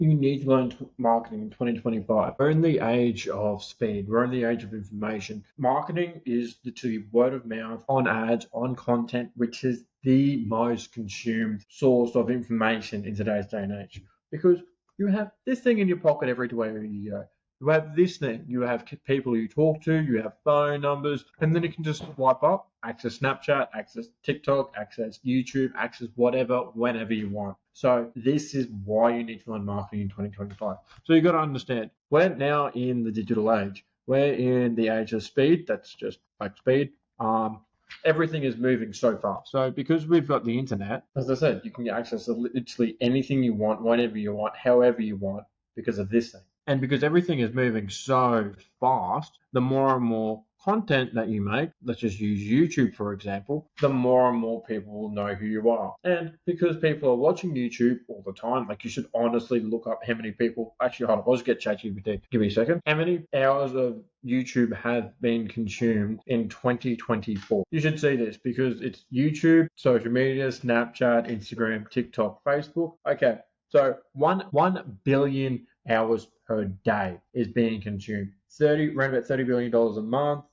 You need to learn marketing in 2025. We're in the age of speed. We're in the age of information. Marketing is literally word of mouth, on ads, on content, which is the most consumed source of information in today's day and age. Because you have this thing in your pocket everywhere you go. You have this thing. You have people you talk to. You have phone numbers, and then you can just swipe up, access Snapchat, access TikTok, access YouTube, access whatever, whenever you want. So this is why you need to learn marketing in 2025. So you've got to understand, we're now in the digital age. We're in the age of speed. That's just like speed. Everything is moving so fast. So because we've got the internet, as I said, you can get access to literally anything you want, whenever you want, however you want, because of this thing. And because everything is moving so fast, the more and more content that you make, let's just use YouTube for example, the more and more people will know who you are. And because people are watching YouTube all the time, like you should honestly look up how many people, actually hold on, I'll just get ChatGPT. Give me a second. How many hours of YouTube have been consumed in 2024? You should see this because it's YouTube, social media, Snapchat, Instagram, TikTok, Facebook. Okay, so 1 billion hours per day is being consumed. Around about $30 billion a month.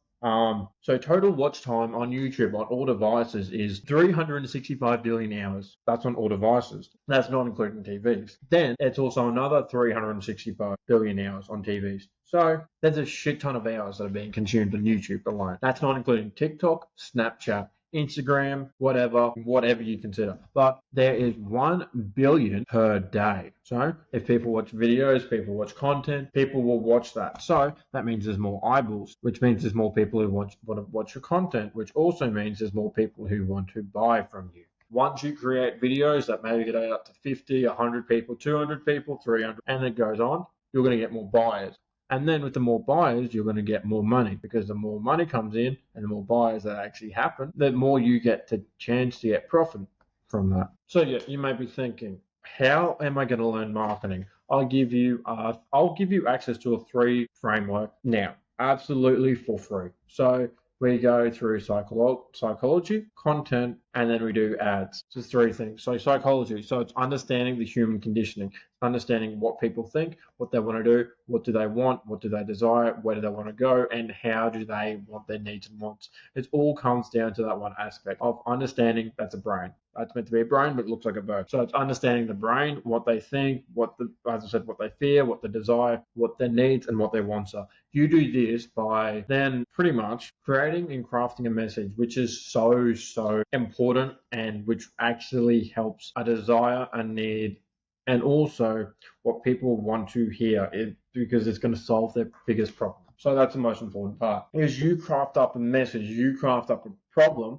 So total watch time on YouTube on all devices is 365 billion hours. That's on all devices. That's not including TVs. Then it's also another 365 billion hours on TVs. So there's a shit ton of hours that are being consumed on YouTube alone. That's not including TikTok, Snapchat, Instagram, whatever you consider. But there is 1 billion per day. So if people watch videos, people watch content, people will watch that. So that means there's more eyeballs, which means there's more people who want to watch your content, which also means there's more people who want to buy from you. Once you create videos that maybe get up to 50, 100 people, 200 people, 300, and it goes on, you're going to get more buyers. And then with the more buyers, you're going to get more money because the more money comes in and the more buyers that actually happen, the more you get the chance to get profit from that. So yeah, you may be thinking, how am I going to learn marketing? I'll give you access to a free framework now, absolutely for free. So we go through psychology, content, and then we do ads. Just three things. So psychology, so it's understanding the human conditioning, understanding what people think, what they want to do, what do they want, what do they desire, where do they want to go, and how do they want their needs and wants. It all comes down to that one aspect of understanding that's a brain. It's meant to be a brain, but it looks like a bird. So it's understanding the brain, what they think, as I said, what they fear, what they desire, what their needs, and what their wants are. You do this by then pretty much creating and crafting a message, which is so important and which actually helps a desire, a need, and also what people want to hear because it's going to solve their biggest problem. So that's the most important part. Is you craft up a message, you craft up a problem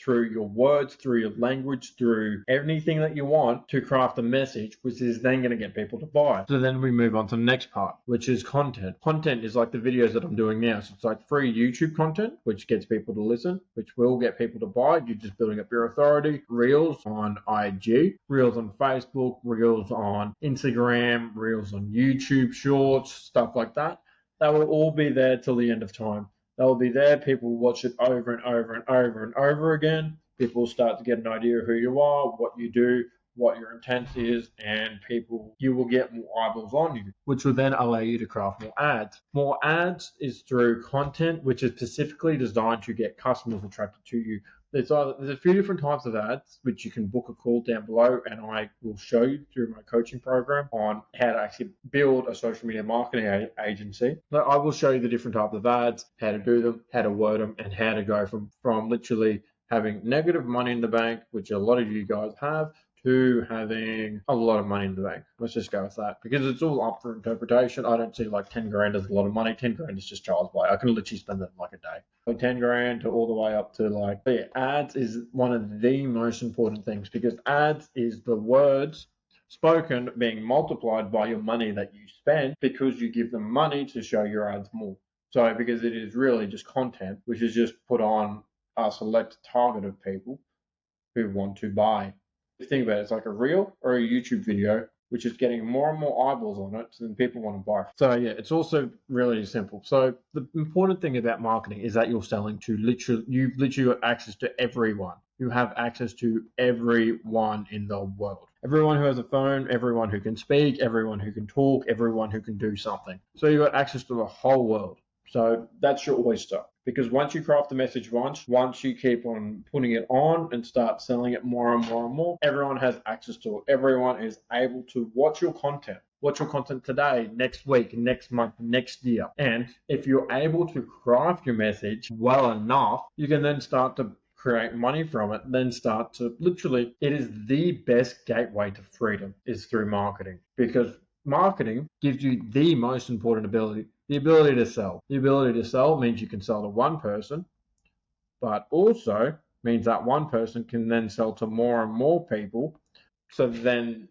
through your words, through your language, through anything that you want to craft a message, which is then going to get people to buy. So then we move on to the next part, which is content. Content is like the videos that I'm doing now. So it's like free YouTube content, which gets people to listen, which will get people to buy. You're just building up your authority. Reels on IG, Reels on Facebook, Reels on Instagram, Reels on YouTube Shorts, stuff like that. That will all be there till the end of time. They'll be there. People will watch it over and over and over and over again. People will start to get an idea of who you are, what you do, what your intent is, and you will get more eyeballs on you, which will then allow you to craft more ads. More ads is through content, which is specifically designed to get customers attracted to you. There's a few different types of ads, which you can book a call down below, and I will show you through my coaching program on how to actually build a social media marketing agency. So I will show you the different types of ads, how to do them, how to word them, and how to go from literally having negative money in the bank, which a lot of you guys have, to having a lot of money in the bank. Let's just go with that because it's all up for interpretation. I don't see like 10 grand as a lot of money. 10 grand is just child's play. I can literally spend that in like a day. Like 10 grand to all the way up to like, yeah, ads is one of the most important things because ads is the words spoken being multiplied by your money that you spend because you give them money to show your ads more. So because it is really just content, which is just put on a select target of people who want to buy. Think about it, it's like a reel or a YouTube video, which is getting more and more eyeballs on it, so then people want to buy. So yeah, it's also really simple. So the important thing about marketing is that you're selling to you've literally got access to everyone. you have access to everyone in the world. Everyone who has a phone, everyone who can speak, everyone who can talk, everyone who can do something. So you've got access to the whole world. So that's your oyster. Because once you craft the message once you keep on putting it on and start selling it more and more and more, everyone has access to it. Everyone is able to watch your content. Watch your content today, next week, next month, next year. And if you're able to craft your message well enough, you can then start to create money from it, then start to literally, it is the best gateway to freedom is through marketing, because marketing gives you the most important ability, the ability to sell. The ability to sell means you can sell to one person, but also means that one person can then sell to more and more people. So then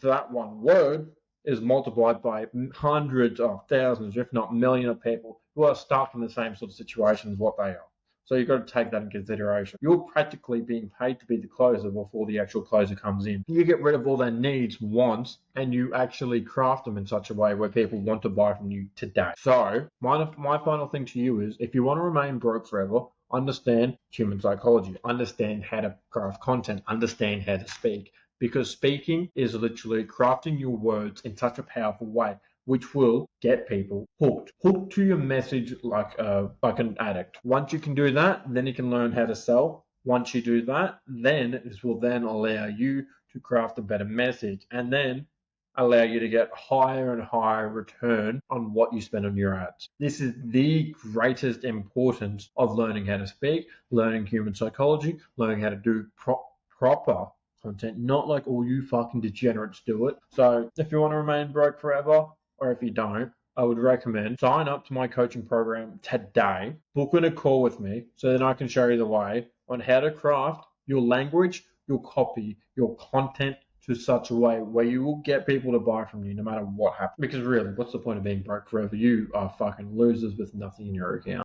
that one word is multiplied by hundreds of thousands, if not millions of people who are stuck in the same sort of situation as what they are. So you've got to take that in consideration. You're practically being paid to be the closer before the actual closer comes in. You get rid of all their needs, wants, and you actually craft them in such a way where people want to buy from you today. So my final thing to you is, if you want to remain broke forever, understand human psychology, understand how to craft content, understand how to speak. Because speaking is literally crafting your words in such a powerful way, which will get people hooked to your message like an addict. Once you can do that, then you can learn how to sell. Once you do that, then this will then allow you to craft a better message, and then allow you to get higher and higher return on what you spend on your ads. This is the greatest importance of learning how to speak, learning human psychology, learning how to do proper content, not like all you fucking degenerates do it. So if you want to remain broke forever, or if you don't, I would recommend sign up to my coaching program today, book in a call with me so then I can show you the way on how to craft your language, your copy, your content to such a way where you will get people to buy from you no matter what happens. Because really, what's the point of being broke forever? You are fucking losers with nothing in your account.